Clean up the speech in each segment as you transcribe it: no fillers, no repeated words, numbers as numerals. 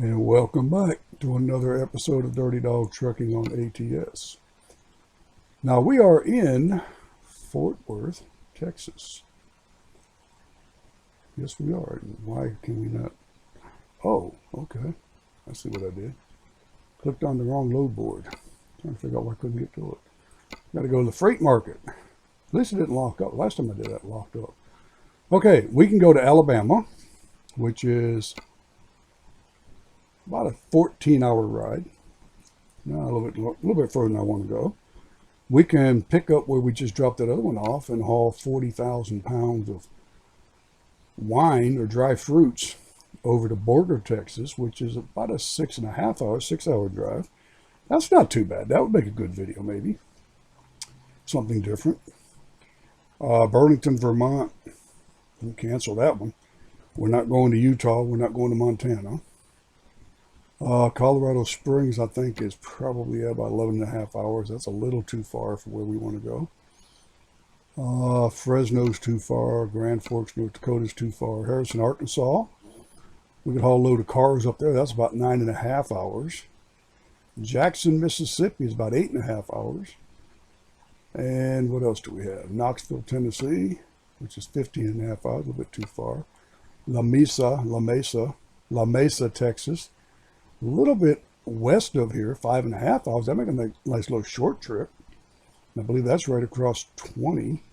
And welcome back to another episode of Dirty Dog Trucking on ATS. Now we are in Fort Worth, Texas. Yes, we are. Why can we not? Oh, okay. I see what I did. Clicked on the wrong load board. Trying to figure out why I couldn't get to it. Got to go to the freight market. At least it didn't lock up. Last time I did that, it locked up. Okay, we can go to Alabama, which is about a 14-hour ride. Now a little bit further than I want to go. We can pick up where we just dropped that other one off and haul 40,000 pounds of wine or dry fruits over to Borger, Texas, which is about a 6.5 hour drive. That's not too bad. That would make a good video, maybe. Something different. Burlington, Vermont. We'll cancel that one. We're not going to Utah. We're not going to Montana. Colorado Springs, I think, is probably about 11.5 hours. That's a little too far for where we want to go. Fresno's too far. Grand Forks, North Dakota's too far. Harrison, Arkansas. We could haul a load of cars up there. That's about 9.5 hours. Jackson, Mississippi is about 8.5 hours. And what else do we have? Knoxville, Tennessee, which is 15.5 hours, a little bit too far. Lamesa, Texas. A little bit west of here, 5.5 hours. That makes a nice little short trip. I believe that's right across 20.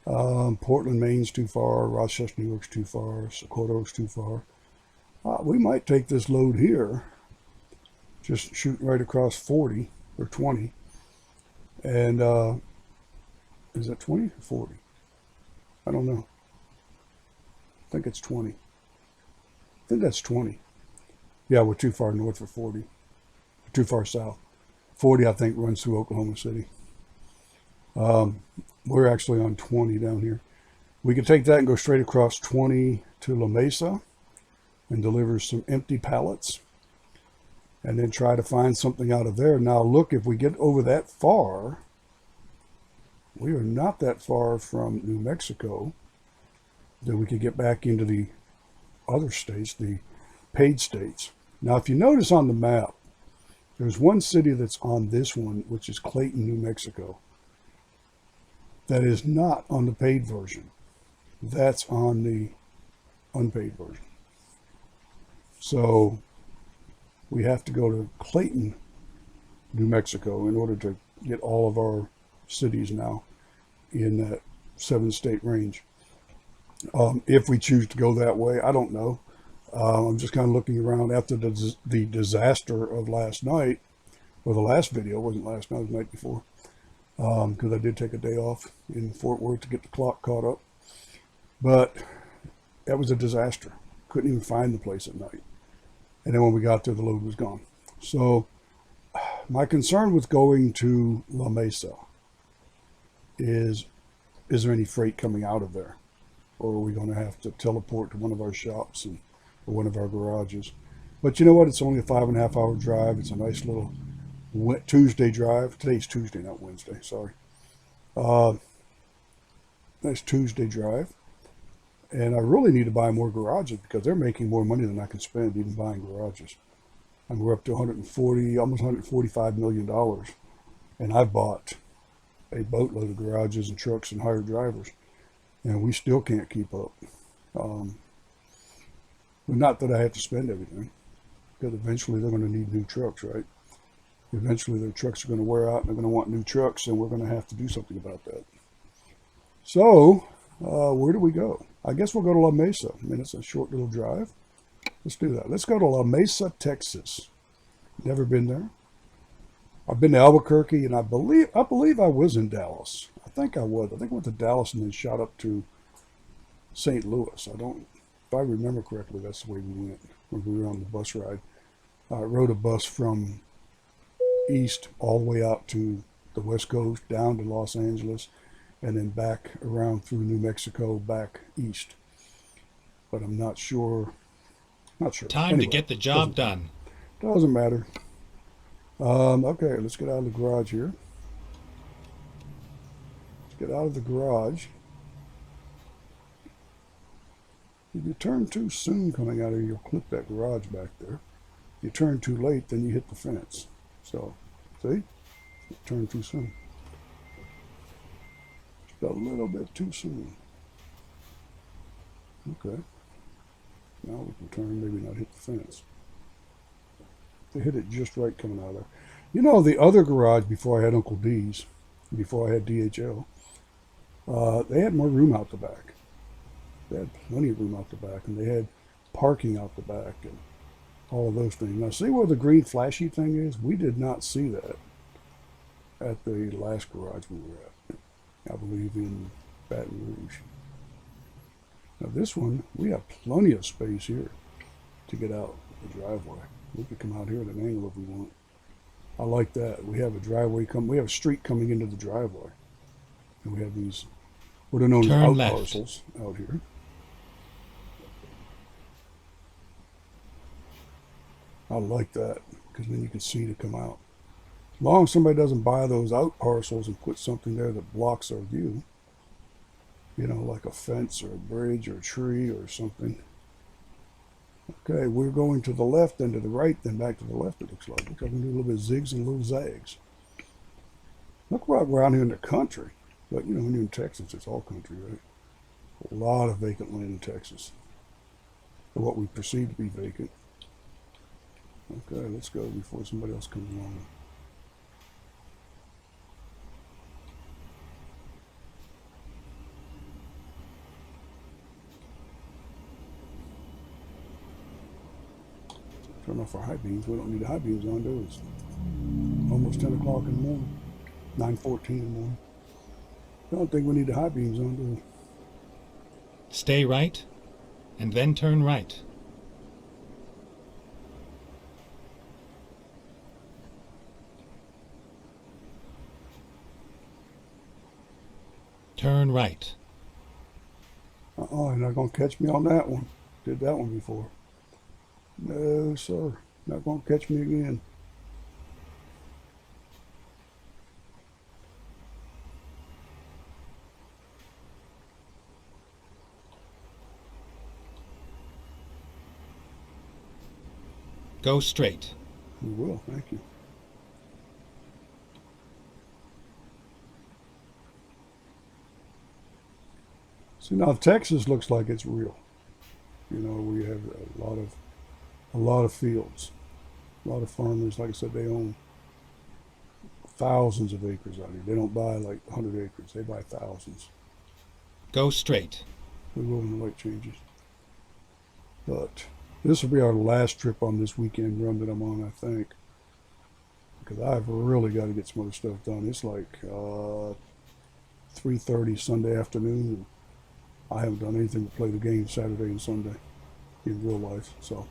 Portland, Maine's too far. Rochester, New York's too far. Socorro's too far. We might take this load here, just shoot right across 40 or 20. And is that 20 or 40? I don't know. I think it's 20. I think that's 20. Yeah, we're too far north for 40. Too far south. 40, I think, runs through Oklahoma City. We're actually on 20 down here. We could take that and go straight across 20 to Lamesa and deliver some empty pallets and then try to find something out of there. Now, look, if we get over that far, we are not that far from New Mexico, then we could get back into the other states, the paid states. Now, if you notice on the map, there's one city that's on this one, which is Clayton, New Mexico. That is not on the paid version. That's on the unpaid version. So we have to go to Clayton, New Mexico in order to get all of our cities now in that 7-state range. If we choose to go that way, I don't know. I'm just kind of looking around after the disaster of last night, or the last video. It wasn't last night, it was the night before, because I did take a day off in Fort Worth to get the clock caught up. But that was a disaster. Couldn't even find the place at night. And then when we got there, the load was gone. So my concern with going to La Mesa is there any freight coming out of there? Or are we going to have to teleport to one of our shops or one of our garages? But you know what? It's only a 5.5 hour drive. It's a nice little Tuesday drive. Today's Tuesday, not Wednesday. Sorry. Nice Tuesday drive. And I really need to buy more garages because they're making more money than I can spend even buying garages. And we're up to almost $145 million. And I've bought a boatload of garages and trucks and hired drivers. And we still can't keep up. Well, not that I have to spend everything, because eventually they're going to need new trucks, right? Eventually their trucks are going to wear out and they're going to want new trucks, and we're going to have to do something about that. So, where do we go? I guess we'll go to La Mesa. I mean, it's a short little drive. Let's do that. Let's go to Lamesa, Texas. Never been there. I've been to Albuquerque, and I believe I was in Dallas. I think I was. I think I went to Dallas and then shot up to St. Louis. If I remember correctly, that's the way we went when we were on the bus ride. I rode a bus from east all the way out to the West Coast, down to Los Angeles, and then back around through New Mexico, back east. But I'm not sure. Time to Anyway, get the job done. doesn't matter. Okay, let's get out of the garage here. Let's get out of the garage. If you turn too soon coming out of here, you'll clip that garage back there. If you turn too late, then you hit the fence. So, see? Turn too soon. Just a little bit too soon. Okay. Now we can turn, maybe not hit the fence. They hit it just right coming out of there. You know, the other garage before I had Uncle D's, before I had DHL, they had more room out the back. They had plenty of room out the back, and they had parking out the back and all of those things. Now, see where the green flashy thing is? We did not see that at the last garage we were at, I believe in Baton Rouge. Now, this one, we have plenty of space here to get out the driveway. We could come out here at an angle if we want. I like that. We have a driveway we have a street coming into the driveway. And we have these, what are known as out parcels out here. I like that, because then you can see to come out. As long as somebody doesn't buy those out parcels and put something there that blocks our view, you know, like a fence or a bridge or a tree or something. Okay, we're going to the left, then to the right, then back to the left, it looks like. Look, I can do a little bit of zigs and little zags. Look right around here in the country. But, you know, when you're in Texas, it's all country, right? A lot of vacant land in Texas. Or what we perceive to be vacant. Okay, let's go before somebody else comes along. Turn off our high beams. We don't need the high beams on, do we? It's almost 10 o'clock in the morning. 9:14 in the morning. I don't think we need the high beams on, do we? Stay right, and then turn right. Turn right. You're not going to catch me on that one. Did that one before. No, sir. Not going to catch me again. Go straight. We will, thank you. See, now Texas looks like it's real. You know, we have a lot of fields, a lot of farmers. Like I said, they own thousands of acres out here. They don't buy like 100 acres. They buy thousands. Go straight. We will when the light changes. But this will be our last trip on this weekend run that I'm on, I think. Because I've really got to get some other stuff done. It's like 3:30 Sunday afternoon, and I haven't done anything but play the game Saturday and Sunday in real life. So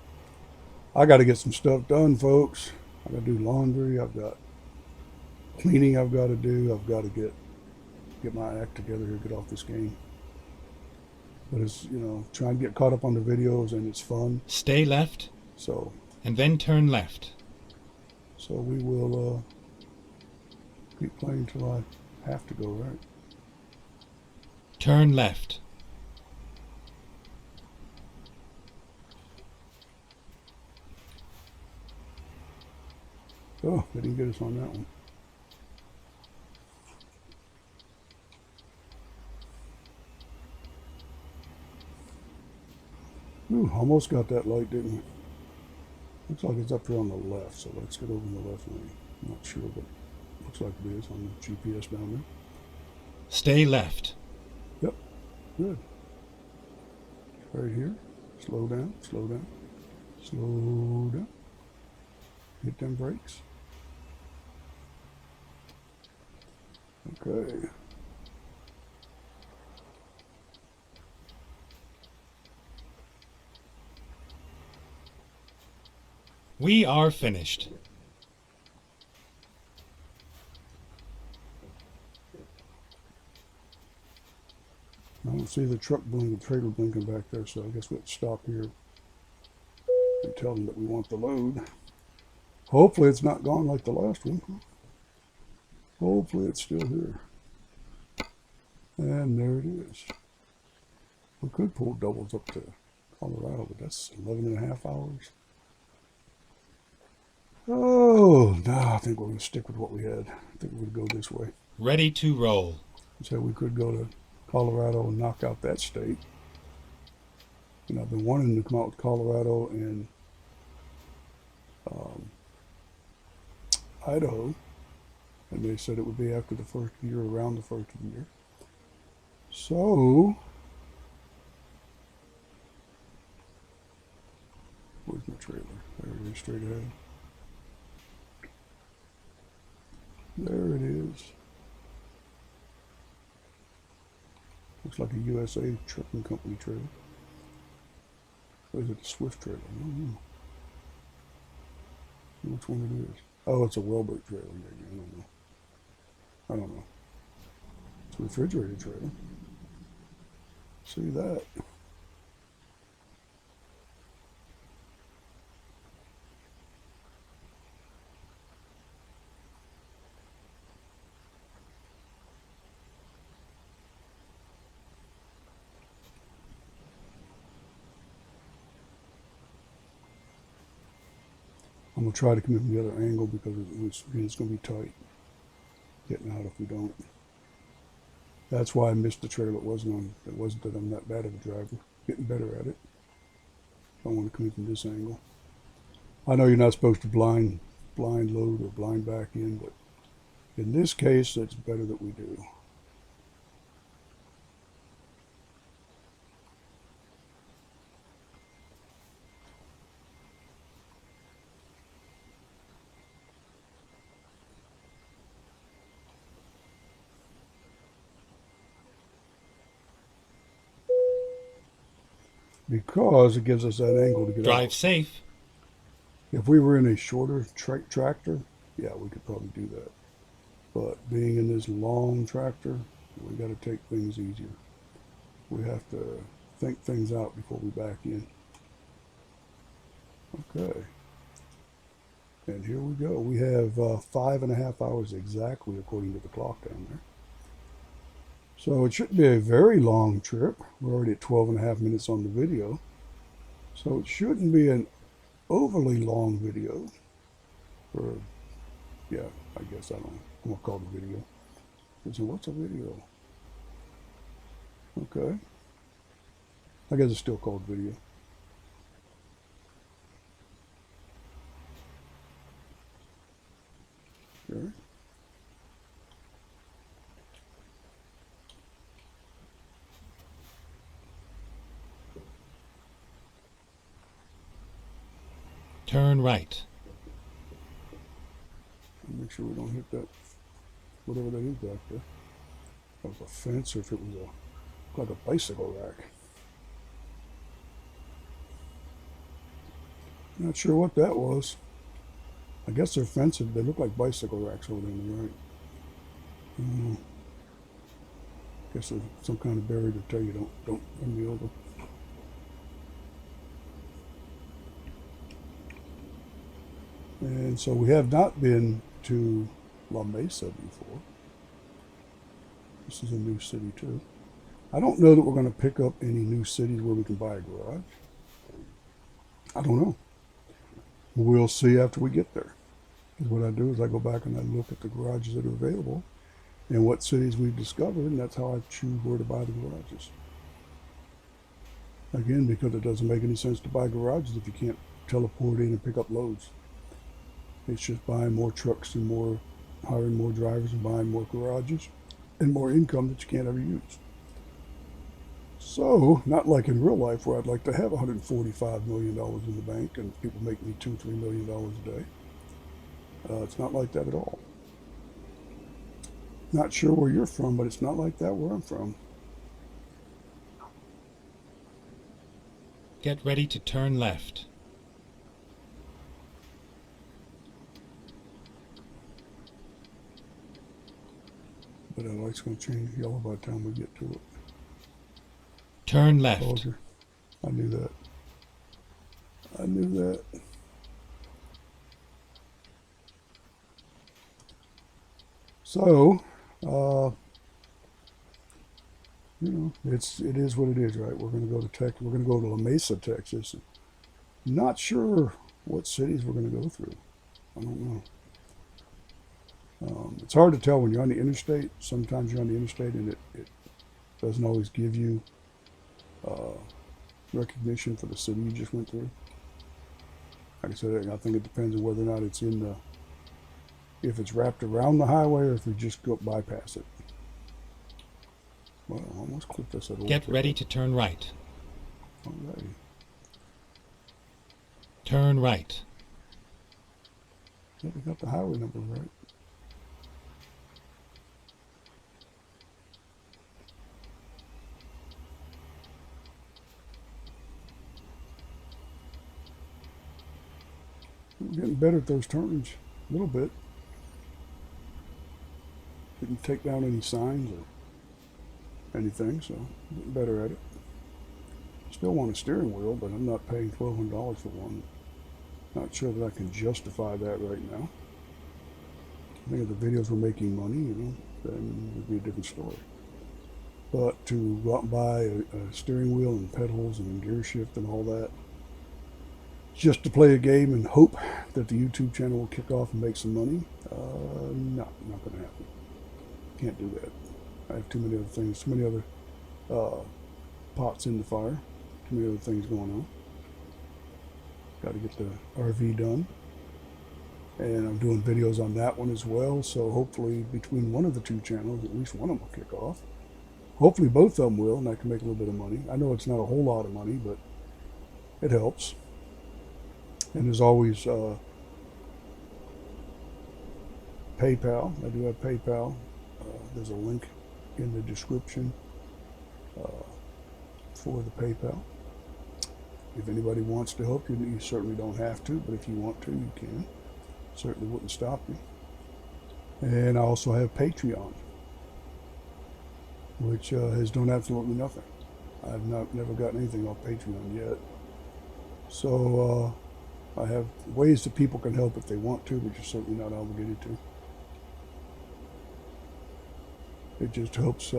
I got to get some stuff done, folks. I got to do laundry. I've got cleaning I've got to do. I've got to get my act together here, get off this game. But it's, you know, trying to get caught up on the videos, and it's fun. Stay left, So and then turn left. we will keep playing till I have to go, right? Turn left. Oh, they didn't get us on that one. Ooh, almost got that light, didn't we? Looks like it's up here on the left, so let's get over in the left lane. I'm not sure, but it looks like it is on the GPS down there. Stay left. Yep, good. Right here. Slow down, slow down, slow down. Hit them brakes. Okay. We are finished. I don't see the truck blinking, the trailer blinking back there, so I guess we'll stop here and tell them that we want the load. Hopefully it's not gone like the last one. Hopefully it's still here. And there it is. We could pull doubles up to Colorado, but that's 11.5 hours. Oh, no, I think we're going to stick with what we had. I think we're going to go this way. Ready to roll. So we could go to Colorado and knock out that state. And I've been wanting to come out with Colorado and um, Idaho. And they said it would be after the first year, around the first year. So, where's my trailer? There it is, straight ahead. There it is. Looks like a USA Trucking Company trailer. Or is it a Swift trailer? I don't know. Which one it is? Oh, it's a Welbert trailer. Maybe. I don't know. I don't know. It's a refrigerated trailer. See that? I'm going to try to come in from the other angle because it's going to be tight getting out if we don't. That's why I missed the trailer. It wasn't that I'm that bad of a driver. Getting better at it. I want to come in from this angle. I know you're not supposed to blind load or blind back in, but in this case, it's better that we do. Because it gives us that angle to get Drive out. safe. If we were in a shorter tractor, yeah, we could probably do that. But being in this long tractor, we got to take things easier. We have to think things out before we back in. Okay. And here we go. We have 5.5 hours exactly according to the clock down there. So it shouldn't be a very long trip. We're already at 12.5 minutes on the video. So it shouldn't be an overly long video. Or, yeah, I guess I don't know. I'm going to call it a video. So what's a video? Okay. I guess it's still called video. Sure. Turn right. Make sure we don't hit that, whatever that is back there. That was a fence, or if it was like a bicycle rack. Not sure what that was. I guess they're fenced. They look like bicycle racks over there on the right. Guess there's some kind of barrier to tell you don't run me over. And so we have not been to Lamesa before. This is a new city too. I don't know that we're going to pick up any new cities where we can buy a garage. I don't know. We'll see after we get there. Because what I do is I go back and I look at the garages that are available and what cities we've discovered, and that's how I choose where to buy the garages. Again, because it doesn't make any sense to buy garages if you can't teleport in and pick up loads. It's just buying more trucks and hiring more drivers and buying more garages and more income that you can't ever use. So, not like in real life where I'd like to have $145 million in the bank and people make me $2-3 million a day. It's not like that at all. Not sure where you're from, but it's not like that where I'm from. Get ready to turn left. But that light's going to change yellow by the time we get to it. Turn left. Told you. I knew that. I knew that. So, you know, it is what it is, right? We're going to go to We're going to go to Lamesa, Texas. Not sure what cities we're going to go through. I don't know. It's hard to tell when you're on the interstate. Sometimes you're on the interstate and it doesn't always give you uh, recognition for the city you just went through. Like I said, I think it depends on whether or not it's in the, if it's wrapped around the highway or if we just go bypass it. Well, I almost clicked this at all. Get ready to turn right. Alrighty. Turn right. Yeah, we got the highway number right. We're getting better at those turns, a little bit. Didn't take down any signs or anything, so getting better at it. Still want a steering wheel, but I'm not paying $1,200 for one. Not sure that I can justify that right now. I think if the videos were making money, you know, then it would be a different story. But to go out and buy a steering wheel and pedals and gear shift and all that, just to play a game and hope that the YouTube channel will kick off and make some money, no, not going to happen. Can't do that. I have too many other things, too many other pots in the fire, too many other things going on. Got to get the RV done. And I'm doing videos on that one as well, so hopefully between one of the two channels, at least one of them will kick off. Hopefully both of them will, and I can make a little bit of money. I know it's not a whole lot of money, but it helps. And there's always PayPal. I do have PayPal. There's a link in the description for the PayPal. If anybody wants to help you, you certainly don't have to, but if you want to, you can. Certainly wouldn't stop you. And I also have Patreon, which has done absolutely nothing. I've never gotten anything off Patreon yet. So I have ways that people can help if they want to, but you're certainly not obligated to. It just helps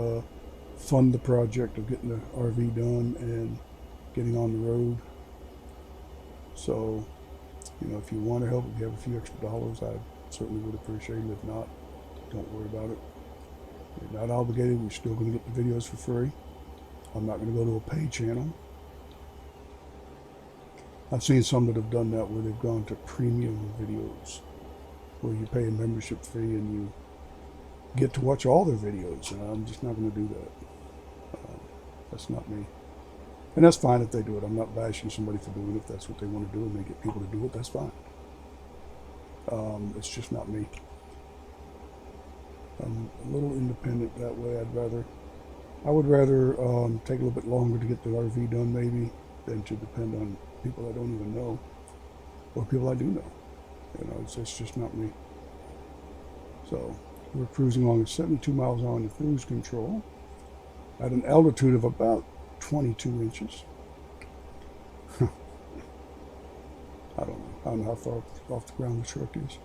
fund the project of getting the RV done and getting on the road. So, you know, if you want to help, if you have a few extra dollars, I certainly would appreciate it. If not, don't worry about it. You're not obligated. We're still going to get the videos for free. I'm not going to go to a paid channel. I've seen some that have done that where they've gone to premium videos, where you pay a membership fee and you get to watch all their videos. And I'm just not going to do that. That's not me. And that's fine if they do it. I'm not bashing somebody for doing it. If that's what they want to do and they get people to do it, that's fine. It's just not me. I'm a little independent that way. I would rather take a little bit longer to get the RV done maybe than to depend on people I don't even know or people I do know. You know, it's just not me. So we're cruising along at 72 miles on the cruise control at an altitude of about 22 inches. I don't know how far off the ground the truck is.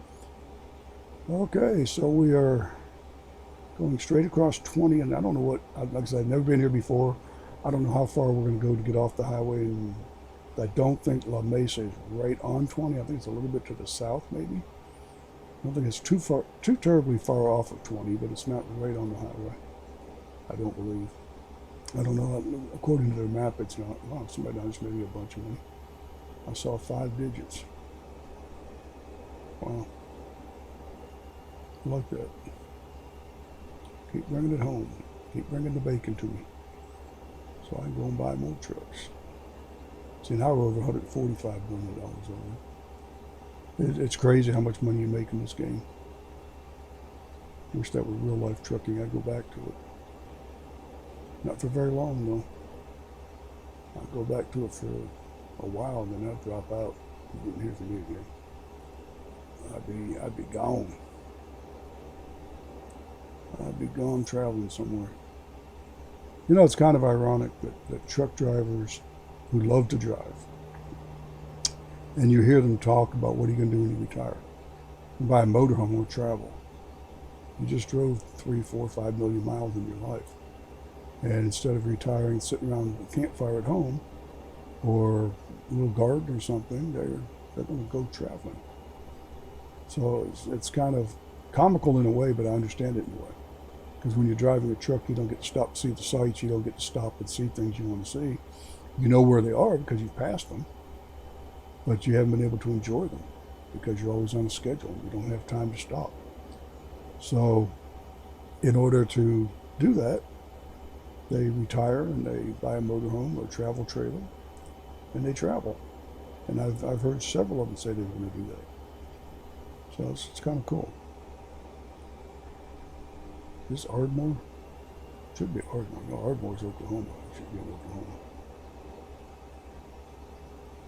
Okay, so we are going straight across 20, and I don't know what, like I said, I've never been here before. I don't know how far we're going to go to get off the highway, and I don't think La Mesa is right on 20. I think it's a little bit to the south, maybe. I don't think it's too terribly far off of 20, but it's not right on the highway. I don't believe. I don't know. According to their map, it's not. Wow, somebody else maybe a bunch of money. I saw 5 digits. Wow. I like that. Keep bringing it home. Keep bringing the bacon to me. So I can go and buy more trucks. See, now we're over $145 million over. It's crazy how much money you make in this game. Wish that were real life trucking. I'd go back to it. Not for very long, though. I'll go back to it for a while, and then I'll drop out. You wouldn't hear from me again. I'd be gone. I'd be gone traveling somewhere. You know, it's kind of ironic that truck drivers who love to drive, and you hear them talk about what are you going to do when you retire? You buy a motorhome or travel. You just drove 3, 4, 5 million miles in your life. And instead of retiring, sitting around the campfire at home or a little garden or something, they're going to go traveling. So it's kind of comical in a way, but I understand it in a way. Because when you're driving a truck, you don't get to stop and see the sights. You don't get to stop and see things you want to see. You know where they are because you've passed them, but you haven't been able to enjoy them because you're always on a schedule. You don't have time to stop. So in order to do that, they retire and they buy a motorhome or a travel trailer and they travel. And I've heard several of them say they were going to do that. So it's kind of cool. Is this Ardmore? Should be Ardmore. No, Ardmore's Oklahoma. It should be in Oklahoma.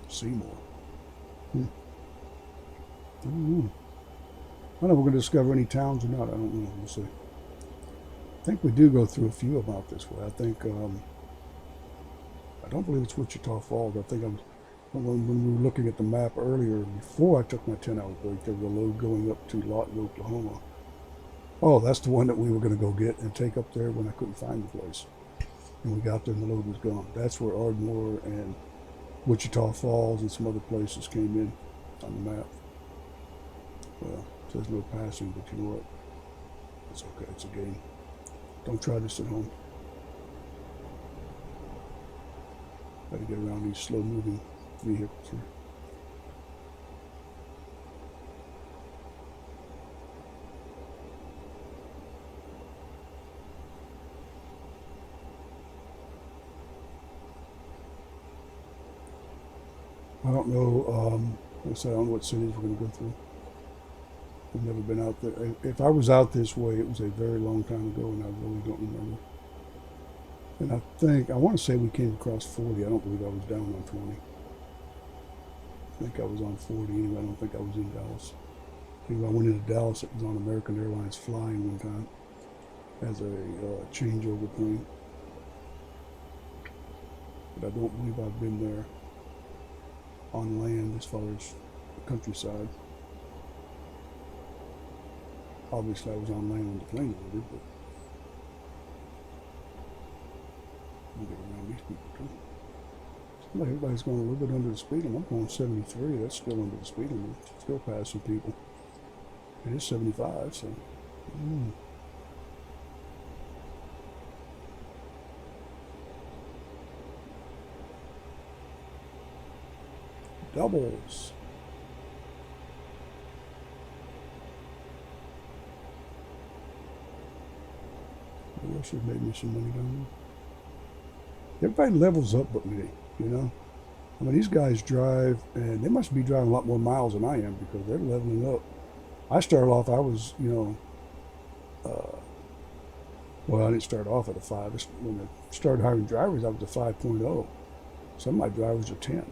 Seymour. I don't know. I don't know if we're going to discover any towns or not. I don't know. We'll see. I think we do go through a few of them out this way. I think, I don't believe it's Wichita Falls. I think when we were looking at the map earlier, before I took my 10-hour break, there was a load going up to Lawton, Oklahoma. Oh, that's the one that we were going to go get and take up there when I couldn't find the place. And we got there and the load was gone. That's where Ardmore and Wichita Falls and some other places came in on the map. Well, it says no passing, but you know what? It's okay. It's a game. Don't try this at home. Got to get around these slow-moving vehicles here. I don't know. Like I said, I don't know what cities we're going to go through. I've never been out there. If I was out this way, it was a very long time ago, and I really don't remember. And I want to say we came across 40. I don't believe I was down on 20. I think I was on 40 anyway. I don't think I was in Dallas. I think if I went into Dallas, it was on American Airlines flying one time as a changeover plane. But I don't believe I've been there on land as far as the countryside. Obviously, I was on land when the plane loaded, but we get around these people too. Seems like everybody's going a little bit under the speed limit. I'm going 73. That's still under the speed limit. Still passing people. It is 75, so. Doubles. Maybe I should have made me some money down there. Everybody levels up but me, you know. I mean, these guys drive, and they must be driving a lot more miles than I am because they're leveling up. I started off, I was, well, I didn't start off at a 5. When I started hiring drivers, I was a 5.0. Some of my drivers are 10.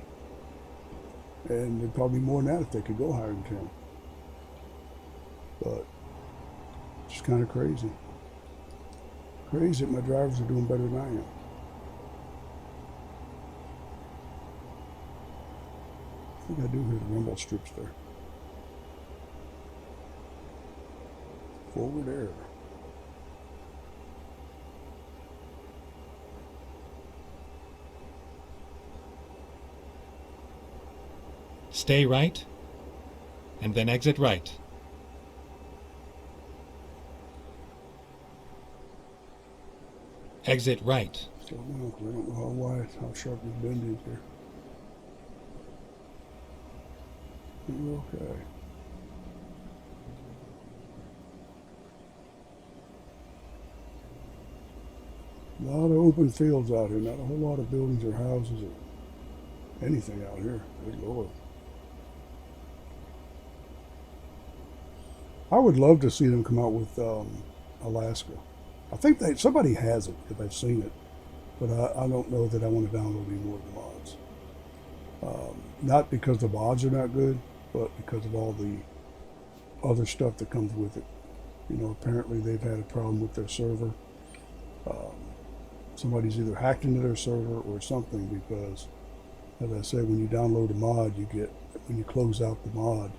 And there'd probably be more than that if they could go higher than 10. But it's just kind of crazy. Crazy that my drivers are doing better than I am. I think I do hear the rumble strips there. Forward air. Stay right, and then exit right. Exit right. So I don't know how wide, how sharp this bend is here. You're okay. A lot of open fields out here, not a whole lot of buildings or houses or anything out here. Good Lord. I would love to see them come out with Alaska. I think somebody has it because I've seen it, but I don't know that I want to download any more of the mods. Not because the mods are not good, but because of all the other stuff that comes with it. You know, apparently they've had a problem with their server. Somebody's either hacked into their server or something because, as I said, when you download a mod, when you close out the mod,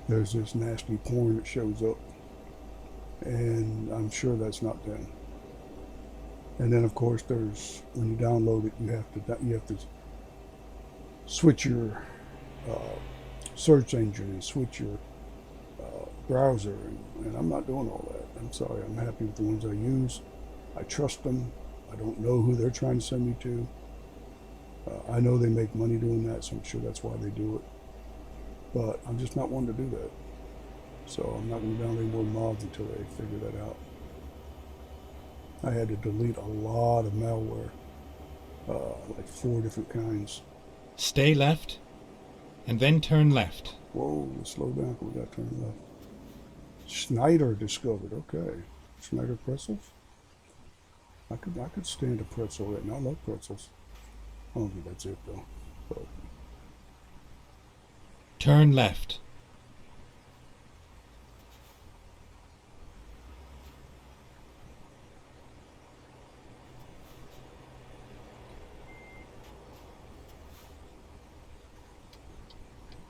there's this nasty porn that shows up. And I'm sure that's not them. And then of course there's, when you download it, you have to switch your uh, search engine and switch your browser, and I'm not doing all that. I'm sorry. I'm happy with the ones I use. I trust them. I don't know who they're trying to send me to. I know they make money doing that, so I'm sure that's why they do it. But I'm just not one to do that. So I'm not going to download any more mods until they figure that out. I had to delete a lot of malware, like 4 different kinds. Stay left, and then turn left. Whoa, let's slow down. We got to turn left. Schneider discovered. Okay, Schneider pretzels. I could stand a pretzel right now. I love pretzels. I don't think that's it though. But Turn left.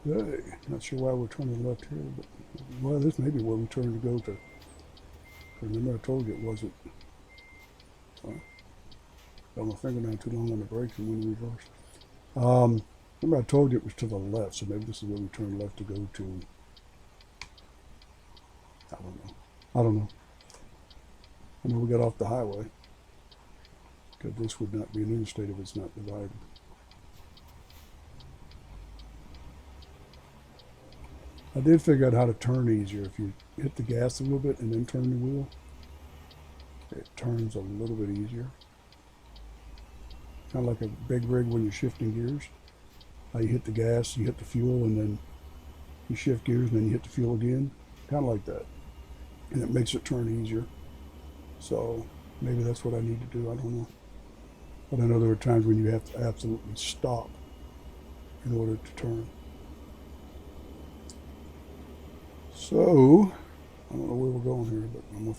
hey, not sure why we're turning left here, but well, this may be where we turn to go to. Remember, I told you it wasn't. Got my finger down too long on the brakes and went in reverse. Remember, I told you it was to the left, so maybe this is where we turn left to go to. I don't know. I don't know. I know we got off the highway, because this would not be an interstate if it's not divided. I did figure out how to turn easier. If you hit the gas a little bit and then turn the wheel, it turns a little bit easier. Kind of like a big rig when you're shifting gears. How you hit the gas, you hit the fuel, and then you shift gears, and then you hit the fuel again. Kind of like that. And it makes it turn easier. So maybe that's what I need to do. I don't know. But I know there are times when you have to absolutely stop in order to turn. So I don't know where we're going here, but I'm gonna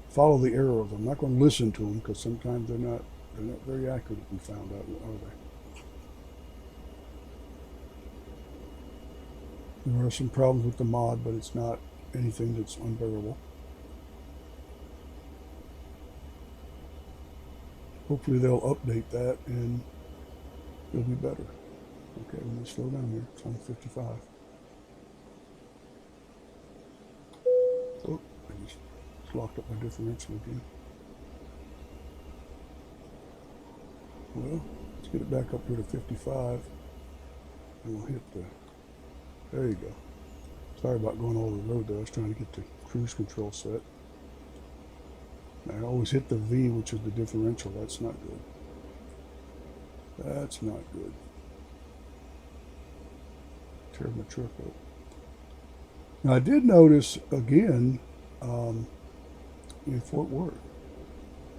follow the arrows. I'm not going to listen to them because sometimes they're not very accurate. We found out, are they? There are some problems with the mod, but it's not anything that's unbearable. Hopefully they'll update that and it'll be better. Okay, let me slow down here. It's on 55. Oh, I just locked up my differential again. Well, let's get it back up here to 55. And we'll hit the, there you go. Sorry about going all over the road there. I was trying to get the cruise control set. I always hit the V, which is the differential. That's not good. That's not good. Tear my truck up. Now I did notice again in Fort Worth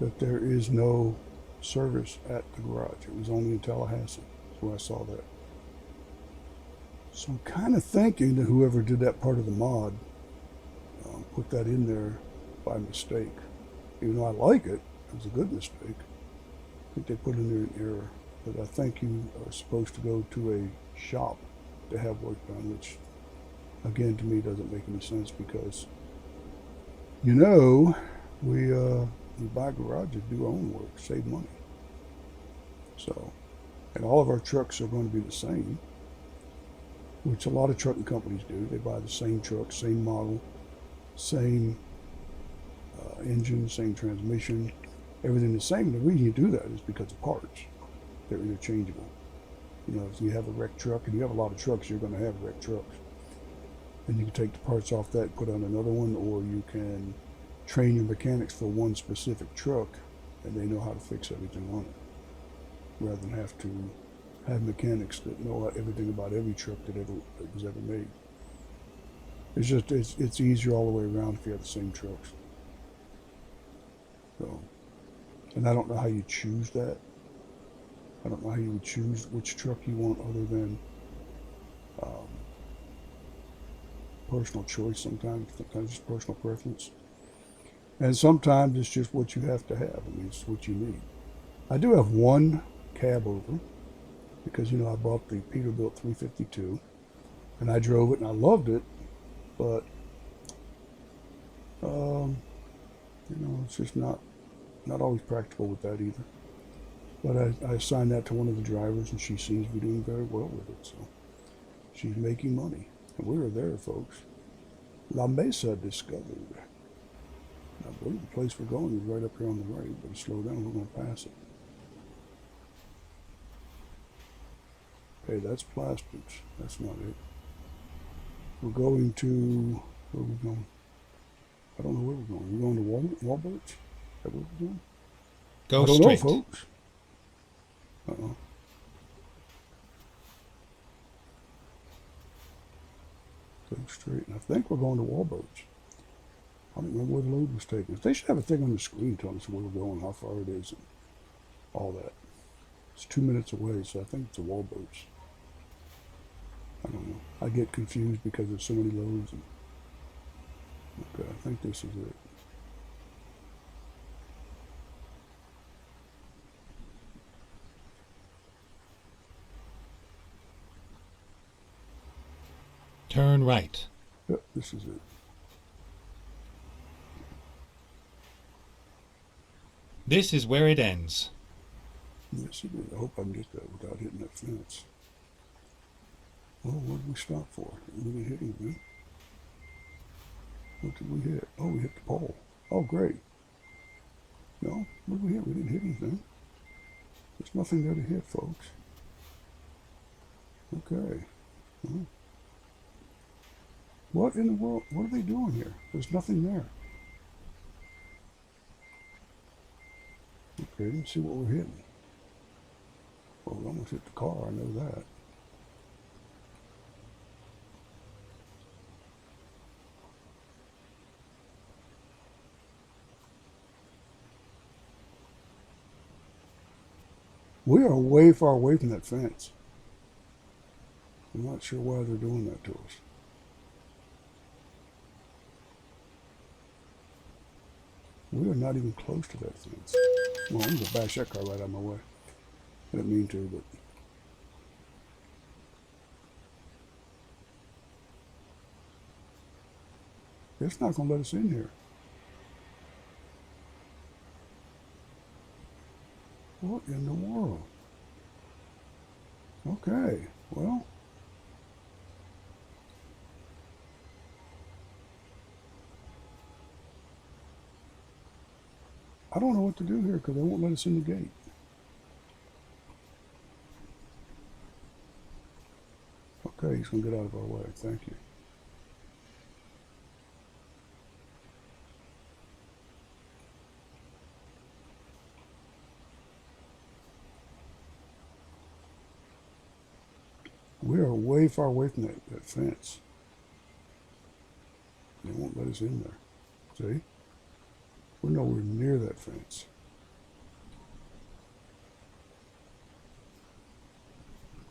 that there is no service at the garage. It was only in Tallahassee. That's where I saw that. So I'm kind of thinking that whoever did that part of the mod put that in there by mistake. Even though I like it, it was a good mistake. I think they put in there an error. But I think you are supposed to go to a shop to have work done, which again to me doesn't make any sense because we buy garages, do our own work, save money. So, and all of our trucks are going to be the same, which a lot of trucking companies do. They buy the same truck, same model, same engine, same transmission, everything the same. The reason you do that is because of parts. They're interchangeable. If you have a wrecked truck, and you have a lot of trucks, you're going to have wrecked trucks. And you can take the parts off that and put on another one, or you can train your mechanics for one specific truck, and they know how to fix everything on it, rather than have to have mechanics that know everything about every truck that was ever made. It's easier all the way around if you have the same trucks. So, and I don't know how you choose that. I don't know how you would choose which truck you want other than personal choice sometimes it's personal preference. And sometimes it's just what you have to have. I mean, it's what you need. I do have one cab over because, I bought the Peterbilt 352 and I drove it and I loved it, but, it's just not Not always practical with that either. But I assigned that to one of the drivers, and she seems to be doing very well with it. So she's making money. And we are there, folks. Lamesa discovered. I believe the place we're going is right up here on the right, but slow down, we're going to pass it. Okay, that's plastics. That's not it. We're going to, where are we going? I don't know where we're going. We're going to Walbert's? Is that where we're going? Go I don't straight. know, folks. Uh-oh. Go straight. And I think we're going to Walbert's. I don't remember where the load was taking us. They should have a thing on the screen telling us where we're going, how far it is, and all that. It's 2 minutes away, so I think it's a Walbert's. I don't know. I get confused because there's so many loads. And, okay, I think this is it. Turn right. Yep, this is it. This is where it ends. Yes, it is. I hope I can get that without hitting that fence. Oh, what did we stop for? We didn't hit anything. What did we hit? Oh, we hit the pole. Oh, great. No, what did we hit? We didn't hit anything. There's nothing there to hit, folks. Okay. Well, what in the world? What are they doing here? There's nothing there. Okay, let's see what we're hitting. Well, we almost hit the car, I know that. We are way far away from that fence. I'm not sure why they're doing that to us. We are not even close to that fence. Well, I'm going to bash that car right out of my way. I didn't mean to, but... it's not going to let us in here. What in the world? Okay, well... I don't know what to do here because they won't let us in the gate. Okay, he's going to get out of our way. Thank you. We are way far away from that fence. They won't let us in there. See? We're nowhere near that fence.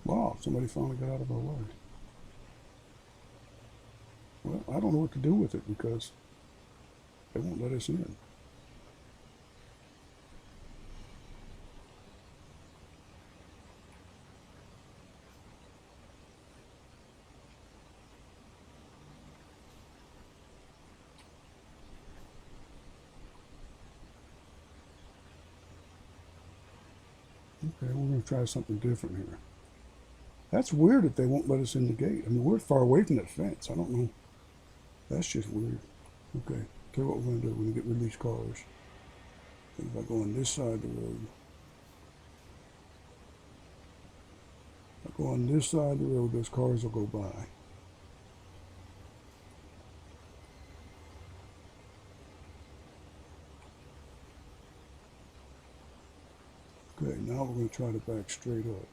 Wow, somebody finally got out of our way. Well, I don't know what to do with it because they won't let us in. Okay, we're going to try something different here. That's weird that they won't let us in the gate. I mean, we're far away from that fence. I don't know. That's just weird. Okay, tell you what we're going to do. We're going to get rid of these cars. If I go on this side of the road, if I go on this side of the road, those cars will go by. Okay, now we're going to try to back straight up.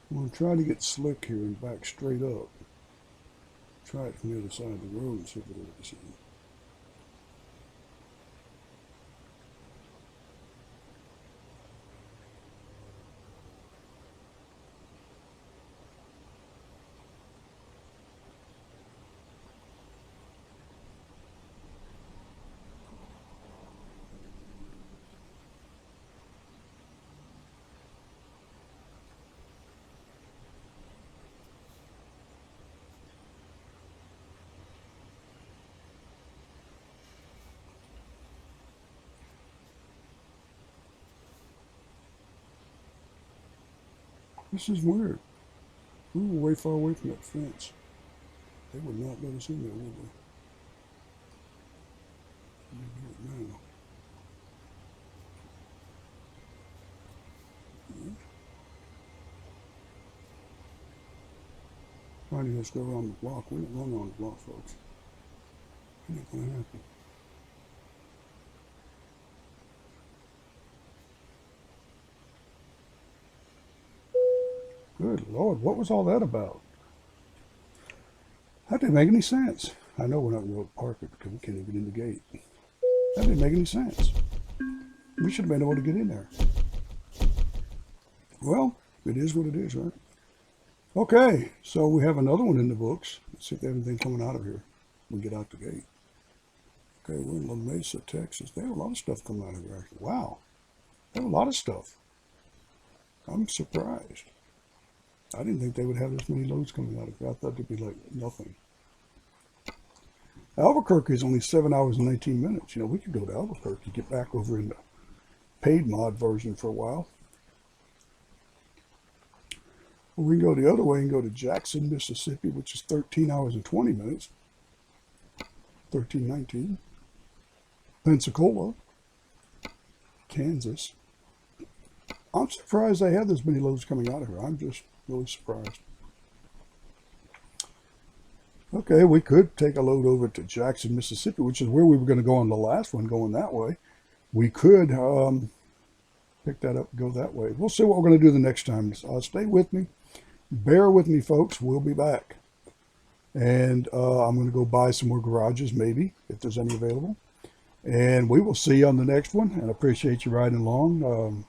We're going to try to get slick here and back straight up. Try it from the other side of the road and see if it'll let us in. This is weird. We were way far away from that fence. They would not let us in there, would they? Let me do it now. Trying to just go around the block. We're not going around the block, folks. It ain't gonna happen. Good Lord, what was all that about? That didn't make any sense. I know we're not going to park it because we can't even get in the gate. That didn't make any sense. We should have been able to get in there. Well, it is what it is, right? Okay, so we have another one in the books. Let's see if they have anything coming out of here. We get out the gate. Okay, we're in Lamesa, Texas. They have a lot of stuff coming out of here, actually. Wow. They have a lot of stuff. I'm surprised. I didn't think they would have this many loads coming out of here. I thought it'd be like nothing. Albuquerque is only 7 hours and 19 minutes. You know, we could go to Albuquerque, get back over in the paid mod version for a while. Or we can go the other way and go to Jackson, Mississippi, which is 13 hours and 20 minutes. 13:19. Pensacola, Kansas. I'm surprised they have this many loads coming out of here. I'm just really surprised. Okay, we could take a load over to Jackson, Mississippi, which is where we were going to go on the last one, going that way. We could pick that up and go that way. We'll see what we're going to do the next time. Stay with me. Bear with me, folks. We'll be back. And I'm going to go buy some more garages, maybe, if there's any available. And we will see you on the next one. And I appreciate you riding along.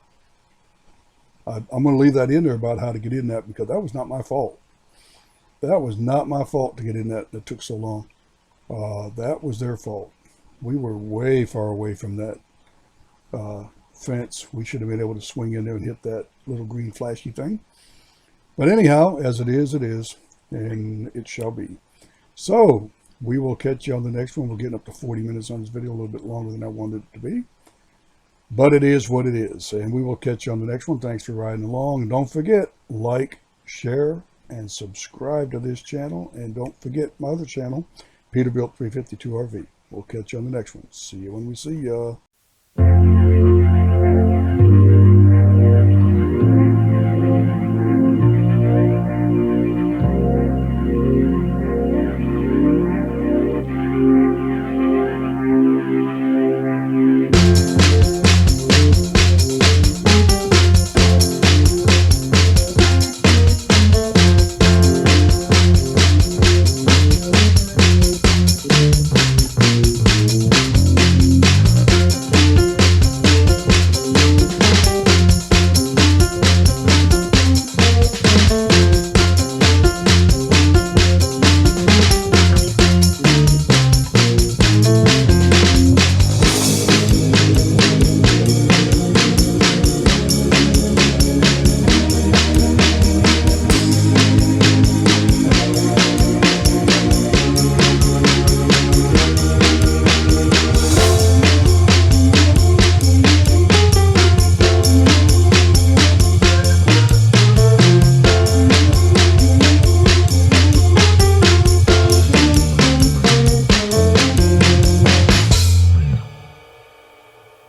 I'm going to leave that in there about how to get in that, because that was not my fault. That was not my fault to get in that. That took so long. That was their fault. We were way far away from that fence. We should have been able to swing in there and hit that little green flashy thing. But anyhow, as it is, and it shall be. So we will catch you on the next one. We're getting up to 40 minutes on this video, a little bit longer than I wanted it to be. But it is what it is. And we will catch you on the next one. Thanks for riding along. And don't forget, like, share, and subscribe to this channel. And don't forget my other channel, Peterbilt 352 RV. We'll catch you on the next one. See you when we see ya.